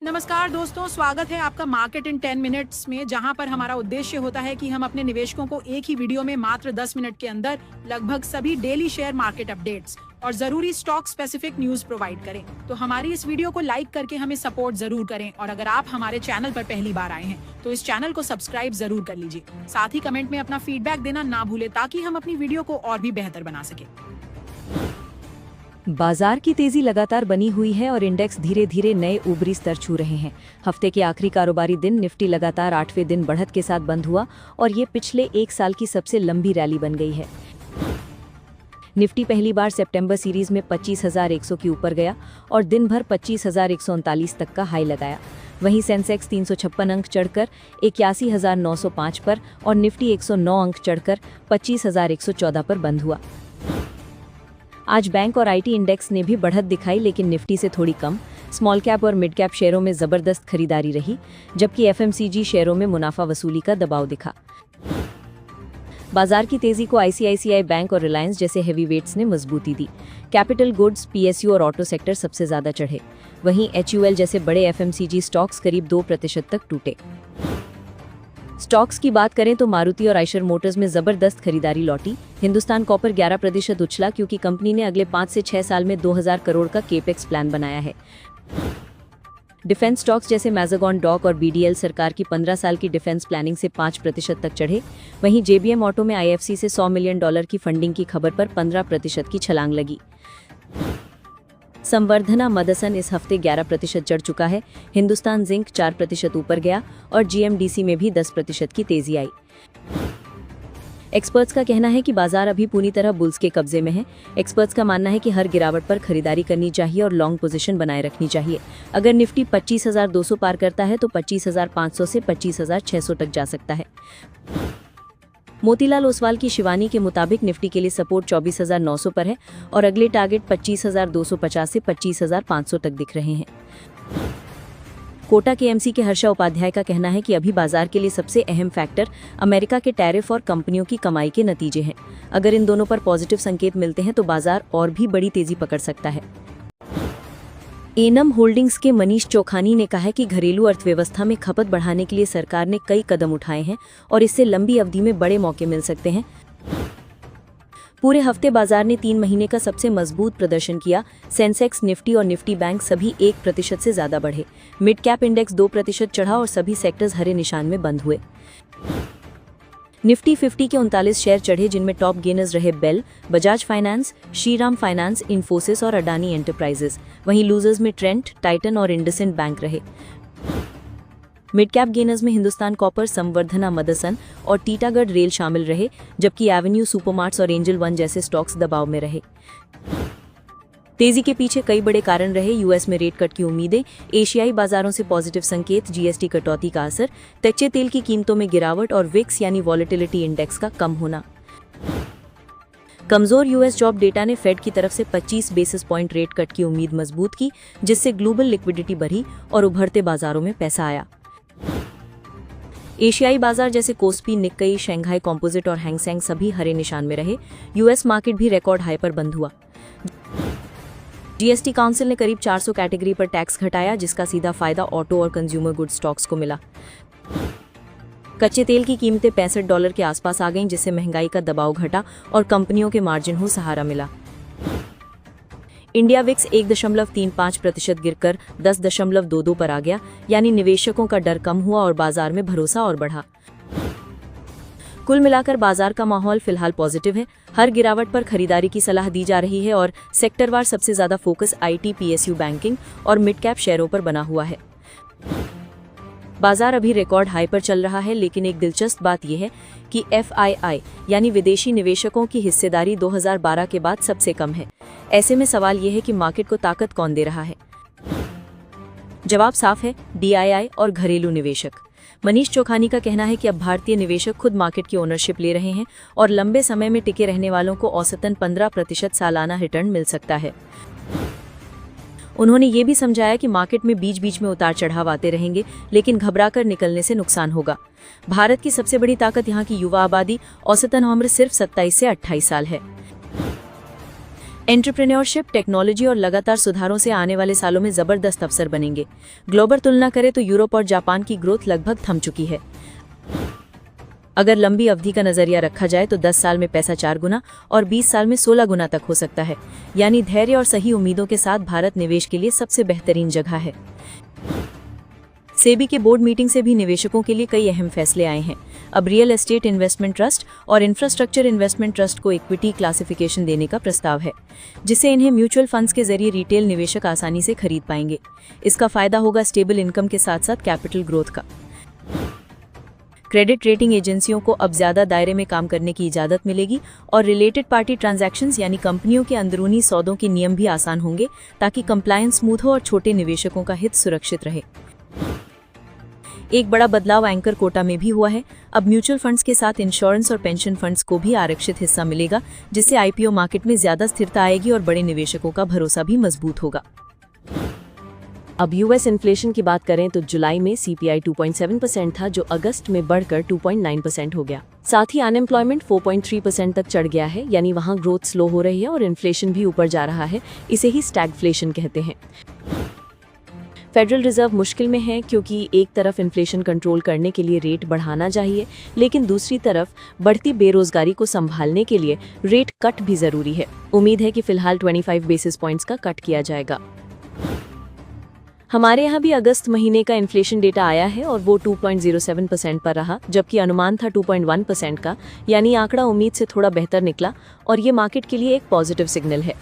नमस्कार दोस्तों, स्वागत है आपका मार्केट इन 10 मिनट्स में, जहां पर हमारा उद्देश्य होता है कि हम अपने निवेशकों को एक ही वीडियो में मात्र 10 मिनट के अंदर लगभग सभी डेली शेयर मार्केट अपडेट्स और जरूरी स्टॉक स्पेसिफिक न्यूज प्रोवाइड करें। तो हमारी इस वीडियो को लाइक करके हमें सपोर्ट जरूर करें और अगर आप हमारे चैनल पर पहली बार आए हैं तो इस चैनल को सब्सक्राइब जरूर कर लीजिए। साथ ही कमेंट में अपना फीडबैक देना ना भूले ताकि हम अपनी वीडियो को और भी बेहतर बना सके। बाजार की तेजी लगातार बनी हुई है और इंडेक्स धीरे धीरे नए ऊपरी स्तर छू रहे हैं। हफ्ते के आखिरी कारोबारी दिन निफ्टी लगातार 8वें दिन बढ़त के साथ बंद हुआ और ये पिछले एक साल की सबसे लंबी रैली बन गई है। निफ्टी पहली बार सितंबर सीरीज में 25,100 के ऊपर गया और दिन भर 25,139 तक का हाई लगाया। वहीं सेंसेक्स 356 अंक चढ़कर 81,905 पर और निफ्टी 109 अंक चढ़कर 25,114 पर बंद हुआ। आज बैंक और आईटी इंडेक्स ने भी बढ़त दिखाई, लेकिन निफ्टी से थोड़ी कम। स्मॉल कैप और मिड कैप शेयरों में जबरदस्त खरीदारी रही, जबकि एफएमसीजी शेयरों में मुनाफा वसूली का दबाव दिखा। बाजार की तेजी को आईसीआईसीआई बैंक और रिलायंस जैसे हेवीवेट्स ने मजबूती दी। कैपिटल गुड्स, पीएसयू और ऑटो सेक्टर सबसे ज्यादा चढ़े। वहीं एचयूएल जैसे बड़े एफएमसीजी स्टॉक्स करीब 2% तक टूटे। स्टॉक्स की बात करें तो मारुति और आइशर मोटर्स में जबरदस्त खरीदारी लौटी। हिंदुस्तान कॉपर 11% उछला क्योंकि कंपनी ने अगले 5 से 6 साल में 2,000 करोड़ का केपेक्स प्लान बनाया है। डिफेंस स्टॉक्स जैसे मैज़ागॉन डॉक और बीडीएल सरकार की 15 साल की डिफेंस प्लानिंग से 5% तक चढ़े। वहीं जेबीएम ऑटो में आईएफसी से $100 मिलियन की फंडिंग की खबर पर 15% की छलांग लगी। संवर्धना मदसन इस हफ्ते 11% चढ़ चुका है। हिंदुस्तान जिंक 4% ऊपर गया और जीएमडीसी में भी 10% की तेजी आई। एक्सपर्ट्स का कहना है कि बाजार अभी पूरी तरह बुल्स के कब्जे में है। एक्सपर्ट्स का मानना है कि हर गिरावट पर खरीदारी करनी चाहिए और लॉन्ग पोजीशन बनाए रखनी चाहिए। अगर निफ्टी 25,200 पार करता है तो 25,500 से 25,600 तक जा सकता है। मोतीलाल ओसवाल की शिवानी के मुताबिक निफ्टी के लिए सपोर्ट 24,900 पर है और अगले टारगेट 25,250 से 25,500 तक दिख रहे हैं। कोटा के एमसी के हर्षा उपाध्याय का कहना है कि अभी बाजार के लिए सबसे अहम फैक्टर अमेरिका के टैरिफ और कंपनियों की कमाई के नतीजे हैं। अगर इन दोनों पर पॉजिटिव संकेत मिलते हैं तो बाजार और भी बड़ी तेजी पकड़ सकता है। एनम होल्डिंग्स के मनीष चौखानी ने कहा है कि घरेलू अर्थव्यवस्था में खपत बढ़ाने के लिए सरकार ने कई कदम उठाए हैं और इससे लंबी अवधि में बड़े मौके मिल सकते हैं। पूरे हफ्ते बाजार ने 3 महीने का सबसे मजबूत प्रदर्शन किया। सेंसेक्स, निफ्टी और निफ्टी बैंक सभी 1% से ज्यादा बढ़े। मिड कैप इंडेक्स 2% चढ़ा और सभी सेक्टर्स हरे निशान में बंद हुए। निफ्टी 50 के 39 शेयर चढ़े, जिनमें टॉप गेनर्स रहे BEL, Bajaj finance, Shriram finance, Infosys और अडानी एंटरप्राइजेस। वहीं लूजर्स में ट्रेंट, टाइटन और इंडसइंड बैंक रहे। मिड कैप गेनर्स में हिंदुस्तान कॉपर, संवर्धना मदसन और टीटागढ़ रेल शामिल रहे, जबकि एवेन्यू सुपरमार्ट्स और एंजल वन जैसे स्टॉक्स दबाव में रहे। तेजी के पीछे कई बड़े कारण रहे। यूएस में रेट कट की उम्मीदें, एशियाई बाजारों से पॉजिटिव संकेत, जीएसटी कटौती का असर, कच्चे तेल की कीमतों में गिरावट और विक्स यानी वॉलेटिलिटी इंडेक्स का कम होना। कमजोर यूएस जॉब डेटा ने फेड की तरफ से 25 बेसिस पॉइंट रेट कट की उम्मीद मजबूत की, जिससे ग्लोबल लिक्विडिटी बढ़ी और उभरते बाजारों में पैसा आया। एशियाई बाजार जैसे कोस्पी, निक्कई, शंघाई कॉम्पोजिट और हैंगसेंग सभी हरे निशान में रहे। यूएस मार्केट भी रिकॉर्ड हाई पर बंद हुआ। जीएसटी काउंसिल ने करीब 400 कैटेगरी पर टैक्स घटाया, जिसका सीधा फायदा ऑटो और कंज्यूमर गुड्स स्टॉक्स को मिला। कच्चे तेल की कीमतें $65 के आसपास आ गईं, जिससे महंगाई का दबाव घटा और कंपनियों के मार्जिन को सहारा मिला। इंडिया विक्स 1.35% गिरकर 10.22 पर आ गया, यानी निवेशकों का डर कम हुआ और बाजार में भरोसा और बढ़ा। कुल मिलाकर बाजार का माहौल फिलहाल पॉजिटिव है। हर गिरावट पर खरीदारी की सलाह दी जा रही है और सेक्टरवार सबसे ज्यादा फोकस आईटी, पीएसयू, बैंकिंग और मिड कैप शेयरों पर बना हुआ है। बाजार अभी रिकॉर्ड हाई पर चल रहा है, लेकिन एक दिलचस्प बात यह है कि एफआईआई यानी विदेशी निवेशकों की हिस्सेदारी 2012 के बाद सबसे कम है। ऐसे में सवाल यह है कि मार्केट को ताकत कौन दे रहा है? जवाब साफ है, डीआईआई और घरेलू निवेशक। मनीष चौखानी का कहना है कि अब भारतीय निवेशक खुद मार्केट की ओनरशिप ले रहे हैं और लंबे समय में टिके रहने वालों को औसतन 15% सालाना रिटर्न मिल सकता है। उन्होंने ये भी समझाया कि मार्केट में बीच बीच में उतार चढ़ाव आते रहेंगे, लेकिन घबराकर निकलने से नुकसान होगा। भारत की सबसे बड़ी ताकत यहाँ की युवा आबादी, औसतन उम्र सिर्फ 27 से 28 साल है। एंटरप्रेन्योरशिप, टेक्नोलॉजी और लगातार सुधारों से आने वाले सालों में जबरदस्त अवसर बनेंगे। ग्लोबल तुलना करें तो यूरोप और जापान की ग्रोथ लगभग थम चुकी है। अगर लंबी अवधि का नजरिया रखा जाए तो 10 साल में पैसा 4 गुना और 20 साल में 16 गुना तक हो सकता है। यानी धैर्य और सही उम्मीदों के साथ भारत निवेश के लिए सबसे बेहतरीन जगह है। सेबी के बोर्ड मीटिंग से भी निवेशकों के लिए कई अहम फैसले आए हैं। अब रियल एस्टेट इन्वेस्टमेंट ट्रस्ट और इंफ्रास्ट्रक्चर इन्वेस्टमेंट ट्रस्ट को इक्विटी क्लासिफिकेशन देने का प्रस्ताव है, जिससे इन्हें म्यूचुअल फंड्स के जरिए रिटेल निवेशक आसानी से खरीद पाएंगे। इसका फायदा होगा स्टेबल इनकम के साथ साथ कैपिटल ग्रोथ का। क्रेडिट रेटिंग एजेंसियों को अब ज्यादा दायरे में काम करने की इजाजत मिलेगी और रिलेटेड पार्टी ट्रांजैक्शंस यानी कंपनियों के अंदरूनी सौदों के नियम भी आसान होंगे, ताकि कंप्लायंस स्मूथ हो और छोटे निवेशकों का हित सुरक्षित रहे। एक बड़ा बदलाव एंकर कोटा में भी हुआ है। अब म्यूचुअल फंड्स के साथ इंश्योरेंस और पेंशन फंड्स को भी आरक्षित हिस्सा मिलेगा, जिससे आईपीओ मार्केट में ज्यादा स्थिरता आएगी और बड़े निवेशकों का भरोसा भी मजबूत होगा। अब यूएस इन्फ्लेशन की बात करें तो जुलाई में सीपीआई 2.7% था, जो अगस्त में बढ़कर 2.9% हो गया। साथ ही अनएम्प्लॉयमेंट 4.3% तक चढ़ गया है, यानी वहां ग्रोथ स्लो हो रही है और इन्फ्लेशन भी ऊपर जा रहा है। इसे ही स्टैगफ्लेशन कहते हैं। फेडरल रिजर्व मुश्किल में है, क्योंकि एक तरफ इन्फ्लेशन कंट्रोल करने के लिए रेट बढ़ाना चाहिए, लेकिन दूसरी तरफ बढ़ती बेरोजगारी को संभालने के लिए रेट कट भी जरूरी है। उम्मीद है कि फिलहाल 25 बेसिस पॉइंट्स का कट किया जाएगा। हमारे यहाँ भी अगस्त महीने का इन्फ्लेशन डेटा आया है और वो 2.07% पर रहा, जबकि अनुमान था 2.1% का, यानी आंकड़ा उम्मीद से थोड़ा बेहतर निकला और ये मार्केट के लिए एक पॉजिटिव सिग्नल है।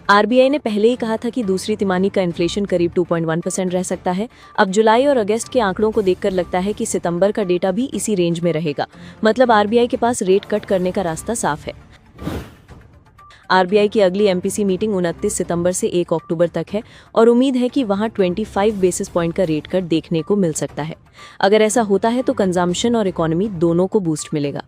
आरबीआई ने पहले ही कहा था कि दूसरी तिमाही का इन्फ्लेशन करीब 2.1% रह सकता है। अब जुलाई और अगस्त के आंकड़ों को देखकर लगता है कि सितंबर का डेटा भी इसी रेंज में रहेगा। मतलब आरबीआई के पास रेट कट करने का रास्ता साफ है। आरबीआई की अगली एमपीसी मीटिंग 29 सितंबर से 1 अक्टूबर तक है और उम्मीद है कि वहां 25 बेसिस पॉइंट का रेट कट देखने को मिल सकता है। अगर ऐसा होता है तो कंजम्पशन और इकोनॉमी दोनों को बूस्ट मिलेगा।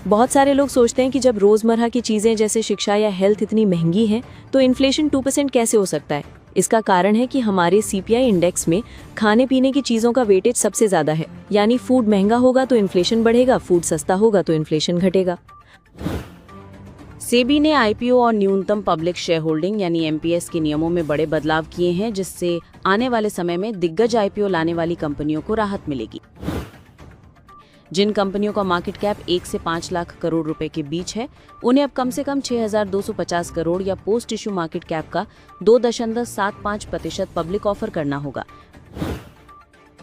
बहुत सारे लोग सोचते हैं कि जब रोजमर्रा की चीजें जैसे शिक्षा या हेल्थ इतनी महंगी हैं, तो इन्फ्लेशन 2% कैसे हो सकता है। इसका कारण है कि हमारे सीपीआई इंडेक्स में खाने पीने की चीजों का वेटेज सबसे ज्यादा है। यानी फूड महंगा होगा तो इन्फ्लेशन बढ़ेगा, फूड सस्ता होगा तो इन्फ्लेशन घटेगा। सेबी ने आईपीओ और न्यूनतम पब्लिक शेयर होल्डिंग यानी एमपीएस के नियमों में बड़े बदलाव किए हैं, जिससे आने वाले समय में दिग्गज आईपीओ लाने वाली कंपनियों को राहत मिलेगी। जिन कंपनियों का मार्केट कैप 1 से 5 लाख करोड़ रुपए के बीच है, उन्हें अब कम से कम 6,250 करोड़ या पोस्ट इशू मार्केट कैप का 2.75% पब्लिक ऑफर करना होगा।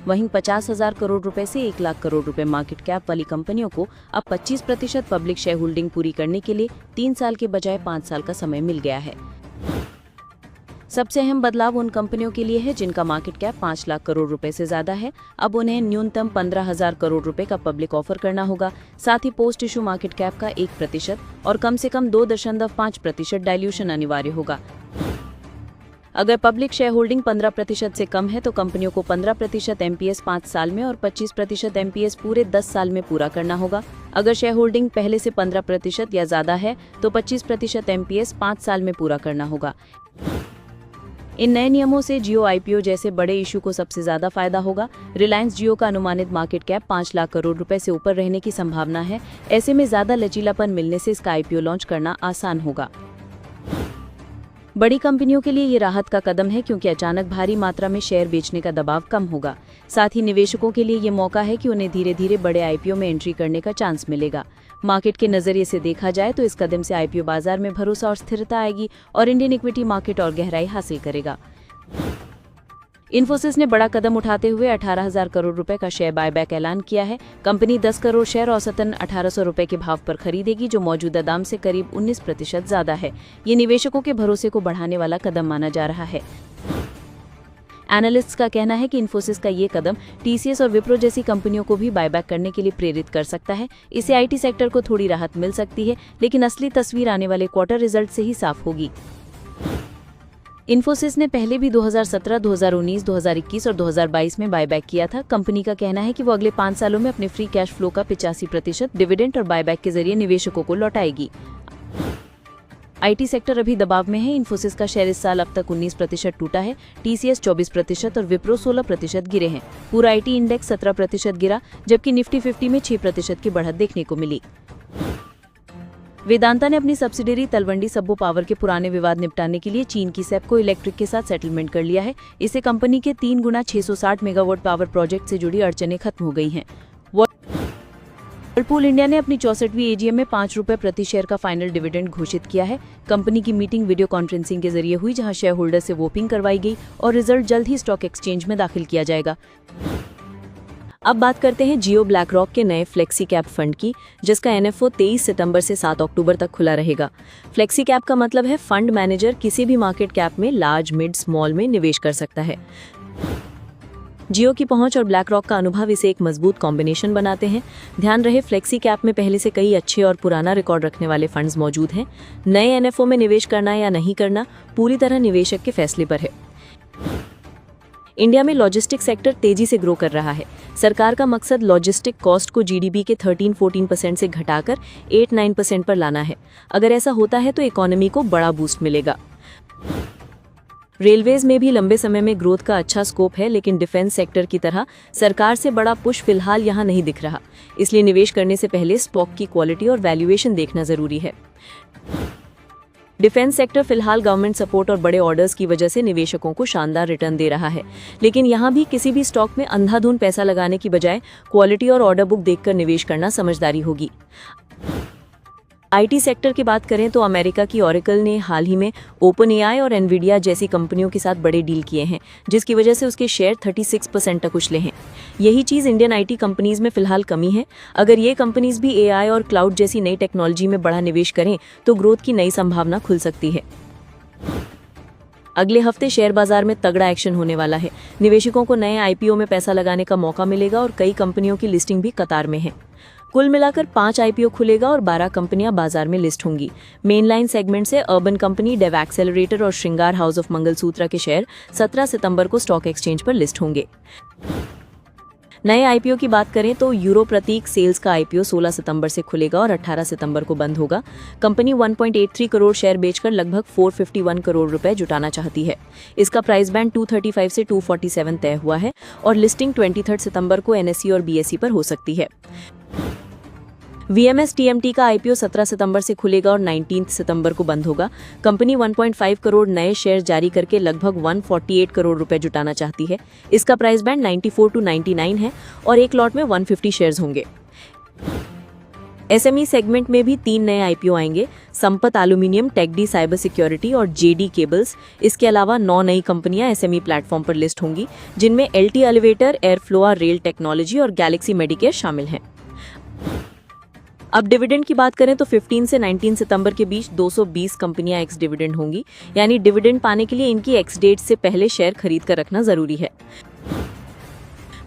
वहीं 50,000 करोड़ रुपए से 1 लाख करोड़ रुपए मार्केट कैप वाली कंपनियों को अब 25% पब्लिक शेयर होल्डिंग पूरी करने के लिए 3 साल के बजाय 5 साल का समय मिल गया है। सबसे अहम बदलाव उन कंपनियों के लिए है जिनका मार्केट कैप 5 लाख करोड़ रुपए से ज्यादा है। अब उन्हें न्यूनतम 15,000 करोड़ रुपए का पब्लिक ऑफर करना होगा। साथ ही पोस्ट इशू मार्केट कैप का 1% और कम से कम 2.5% डाइल्यूशन अनिवार्य होगा। अगर पब्लिक शेयर होल्डिंग 15% से कम है तो कंपनियों को 15% एमपीएस 5 साल में और 25% एमपीएस पूरे 10 साल में पूरा करना होगा। अगर शेयर होल्डिंग पहले से 15% या ज्यादा है तो 25% एमपीएस 5 साल में पूरा करना होगा। इन नए नियमों से जियो आईपीओ जैसे बड़े इशू को सबसे ज्यादा फायदा होगा। रिलायंस जियो का अनुमानित मार्केट कैप 5 लाख करोड़ रुपए से ऊपर रहने की संभावना है। ऐसे में ज्यादा लचीलापन मिलने से इसका आईपीओ लॉन्च करना आसान होगा। बड़ी कंपनियों के लिए ये राहत का कदम है, क्योंकि अचानक भारी मात्रा में शेयर बेचने का दबाव कम होगा। साथ ही निवेशकों के लिए ये मौका है कि उन्हें धीरे धीरे बड़े आईपीओ में एंट्री करने का चांस मिलेगा। मार्केट के नजरिए से देखा जाए तो इस कदम से आईपीओ बाजार में भरोसा और स्थिरता आएगी और इंडियन इक्विटी मार्केट और गहराई हासिल करेगा। इन्फोसिस ने बड़ा कदम उठाते हुए 18,000 करोड़ रुपए का शेयर बायबैक ऐलान किया है। कंपनी 10 करोड़ शेयर औसतन 1,800 रुपए के भाव पर खरीदेगी, जो मौजूदा दाम से करीब 19% ज्यादा है। ये निवेशकों के भरोसे को बढ़ाने वाला कदम माना जा रहा है। एनालिस्ट्स का कहना है कि इन्फोसिस का ये कदम टीसीएस और विप्रो जैसी कंपनियों को भी बायबैक करने के लिए प्रेरित कर सकता है। इससे आईटी सेक्टर को थोड़ी राहत मिल सकती है, लेकिन असली तस्वीर आने वाले क्वार्टर रिजल्ट से ही साफ होगी। इन्फोसिस ने पहले भी 2017, 2019, 2021 और 2022 में बायबैक किया था। कंपनी का कहना है कि वो अगले 5 सालों में अपने फ्री कैश फ्लो का 85% डिविडेंड और बायबैक के जरिए निवेशकों को लौटाएगी। आईटी सेक्टर अभी दबाव में है। इन्फोसिस का शेयर इस साल अब तक 19% टूटा है। टीसीएस 24% और विप्रो 16% गिरे हैं। पूरा आईटी इंडेक्स 17% गिरा, जबकि निफ्टी 50 में 6% की बढ़त देखने को मिली। वेदांता ने अपनी सब्सिडियरी तलवंडी सब्बो पावर के पुराने विवाद निपटाने के लिए चीन की सेप्को इलेक्ट्रिक के साथ सेटलमेंट कर लिया है। इससे कंपनी के 3 गुना 660 मेगावाट पावर प्रोजेक्ट से जुड़ी अड़चनें खत्म हो गई हैं। व्हर्लपूल इंडिया ने अपनी 64वीं एजीएम में 5 रुपए प्रति शेयर का फाइनल डिविडेंड घोषित किया है। कंपनी की मीटिंग वीडियो कॉन्फ्रेंसिंग के जरिए हुई, जहां शेयर होल्डर से वोटिंग करवाई गई और रिजल्ट जल्द ही स्टॉक एक्सचेंज में दाखिल किया जाएगा। अब बात करते हैं जियो ब्लैक रॉक के नए फ्लेक्सी कैप फंड की, जिसका एनएफओ 23 सितंबर से 7 अक्टूबर तक खुला रहेगा। फ्लेक्सी कैप का मतलब है फंड मैनेजर किसी भी मार्केट कैप में लार्ज, मिड, स्मॉल में निवेश कर सकता है। जियो की पहुंच और ब्लैक रॉक का अनुभव इसे एक मजबूत कॉम्बिनेशन बनाते हैं। ध्यान रहे, फ्लेक्सी कैप में पहले से कई अच्छे और पुराना रिकॉर्ड रखने वाले फंड्स मौजूद हैं। नए एनएफओ में निवेश करना या नहीं करना पूरी तरह निवेशक के फैसले पर है। इंडिया में लॉजिस्टिक सेक्टर तेजी से ग्रो कर रहा है। सरकार का मकसद लॉजिस्टिक कॉस्ट को जीडीपी के 13-14% से घटाकर 8-9% पर लाना है। अगर ऐसा होता है तो इकोनॉमी को बड़ा बूस्ट मिलेगा। रेलवेज में भी लंबे समय में ग्रोथ का अच्छा स्कोप है, लेकिन डिफेंस सेक्टर की तरह सरकार से बड़ा पुश फिलहाल यहां नहीं दिख रहा। इसलिए निवेश करने से पहले स्टॉक की क्वालिटी और वैल्यूएशन देखना जरूरी है। डिफेंस सेक्टर फिलहाल गवर्नमेंट सपोर्ट और बड़े ऑर्डर्स की वजह से निवेशकों को शानदार रिटर्न दे रहा है, लेकिन यहां भी किसी भी स्टॉक में अंधाधुंध पैसा लगाने की बजाय क्वालिटी और ऑर्डर बुक देखकर निवेश करना समझदारी होगी। आईटी सेक्टर की बात करें तो अमेरिका की ऑरेकल ने हाल ही में ओपनएआई और एनवीडिया जैसी कंपनियों के साथ बड़े डील किए हैं, जिसकी वजह से उसके शेयर 36% तक उछले हैं। यही चीज़ इंडियन आईटी कंपनीज में फिलहाल कमी है। अगर ये कंपनीज भी एआई और क्लाउड जैसी नई टेक्नोलॉजी में बड़ा निवेश करें तो ग्रोथ की नई संभावना खुल सकती है। अगले हफ्ते शेयर बाजार में तगड़ा एक्शन होने वाला है। निवेशकों को नए आईपीओ में पैसा लगाने का मौका मिलेगा और कई कंपनियों की लिस्टिंग भी कतार में है। कुल मिलाकर 5 आईपीओ खुलेगा और 12 कंपनियां बाजार में लिस्ट होंगी। मेन लाइन सेगमेंट से अर्बन कंपनी, डेव एक्सेलरेटर और श्रृंगार हाउस ऑफ मंगलसूत्रा के शेयर 17 सितंबर को स्टॉक एक्सचेंज पर लिस्ट होंगे। नए आईपीओ की बात करें तो यूरो प्रतीक सेल्स का आईपीओ 16 सितंबर से खुलेगा और 18 सितंबर को बंद होगा। कंपनी 1.83 करोड़ शेयर बेचकर लगभग 451 करोड़ रुपए जुटाना चाहती है। इसका प्राइस बैंड 235 से 247 तय हुआ है और लिस्टिंग 23 सितंबर को एनएसई और बीएसई पर हो सकती है। वीएमएस टीएमटी का आईपीओ 17 सितंबर से खुलेगा और 19 सितंबर को बंद होगा। कंपनी 1.5 करोड़ नए शेयर जारी करके लगभग 148 करोड़ रुपए जुटाना चाहती है। इसका प्राइस बैंड 94 to 99 है और एक लॉट में 150 शेयर्स होंगे। एसएमई सेगमेंट में भी 3 नए आईपीओ आएंगे, संपत एल्यूमिनियम, टेकडी साइबर सिक्योरिटी और जेडी केबल्स। इसके अलावा 9 नई कंपनियां एसएमई प्लेटफॉर्म पर लिस्ट होंगी, जिनमें एलटी एलिवेटर, एयरफ्लोआ रेल टेक्नोलॉजी और गैलेक्सी मेडिकेयर शामिल हैं। अब डिविडेंड की बात करें तो 15 से 19 सितंबर के बीच 220 कंपनियां एक्स डिविडेंड होंगी, यानी डिविडेंड पाने के लिए इनकी एक्स डेट से पहले शेयर खरीद कर रखना जरूरी है।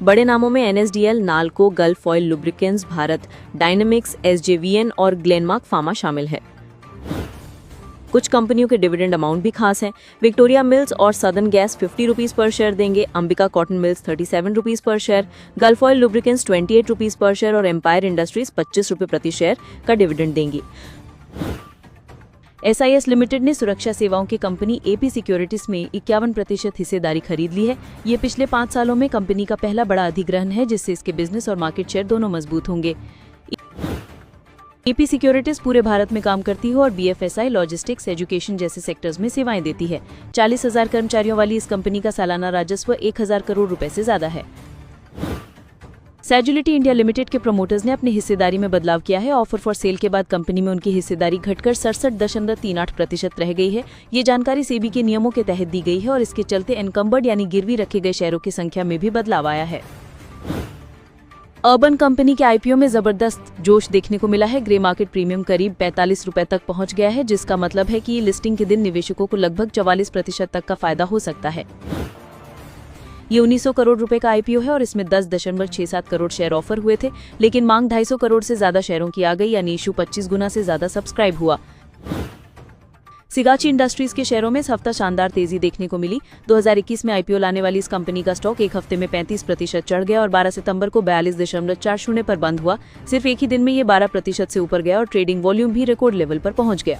बड़े नामों में NSDL, NALCO, gulf oil lubricants, Bharat dynamics, SJVN और ग्लेनमार्क फार्मा शामिल है। कुछ कंपनियों के डिविडेंड अमाउंट भी खास हैं। विक्टोरिया मिल्स और सदर्न गैस 50 रुपीज़ पर शेयर देंगे, अंबिका कॉटन मिल्स 37 रुपीज़ पर share, gulf oil lubricants 28 rupees पर शेयर और एम्पायर इंडस्ट्रीज 25 रुपये प्रति शेयर का डिविडेंड देंगी। एसआईएस लिमिटेड ने सुरक्षा सेवाओं की कंपनी एपी सिक्योरिटीज में 51% हिस्सेदारी खरीद ली है। ये पिछले 5 सालों में कंपनी का पहला बड़ा अधिग्रहण है, जिससे इसके बिजनेस और मार्केट शेयर दोनों मजबूत होंगे। एपी सिक्योरिटीज पूरे भारत में काम करती है और बीएफएसआई, लॉजिस्टिक्स, एजुकेशन जैसे सेक्टर्स में सेवाएं देती है। 40,000 कर्मचारियों वाली इस कंपनी का सालाना राजस्व 1,000 करोड़ रुपए से ज्यादा है। सैजुलिटी इंडिया लिमिटेड के प्रमोटर्स ने अपनी हिस्सेदारी में बदलाव किया है। ऑफर फॉर सेल के बाद कंपनी में उनकी हिस्सेदारी घटकर 67.38% रह गई है। ये जानकारी सेबी के नियमों के तहत दी गई है और इसके चलते एनकम्बर्ड यानी गिरवी रखे गए शेयरों की संख्या में भी बदलाव आया है। अर्बन कंपनी के आईपीओ में जबरदस्त जोश देखने को मिला है। ग्रे मार्केट प्रीमियम करीब 45 रुपए तक पहुंच गया है, जिसका मतलब है कि लिस्टिंग के दिन निवेशकों को लगभग 44% तक का फायदा हो सकता है। ये 1900 करोड़ रुपए का आईपीओ है और इसमें 10.67 करोड़ शेयर ऑफर हुए थे, लेकिन मांग 250 करोड़ से ज्यादा शेयरों की आ गई, यानी इशू 25 गुना से ज्यादा सब्सक्राइब हुआ। सिगाची इंडस्ट्रीज के शेयरों में इस हफ्ता शानदार तेजी देखने को मिली। 2021 में आईपीओ लाने वाली इस कंपनी का स्टॉक एक हफ्ते में 35% चढ़ गया और 12 सितंबर को 42.40 पर बंद हुआ। सिर्फ एक ही दिन में ये 12% से ऊपर गया और ट्रेडिंग वॉल्यूम भी रिकॉर्ड लेवल पर पहुंच गया।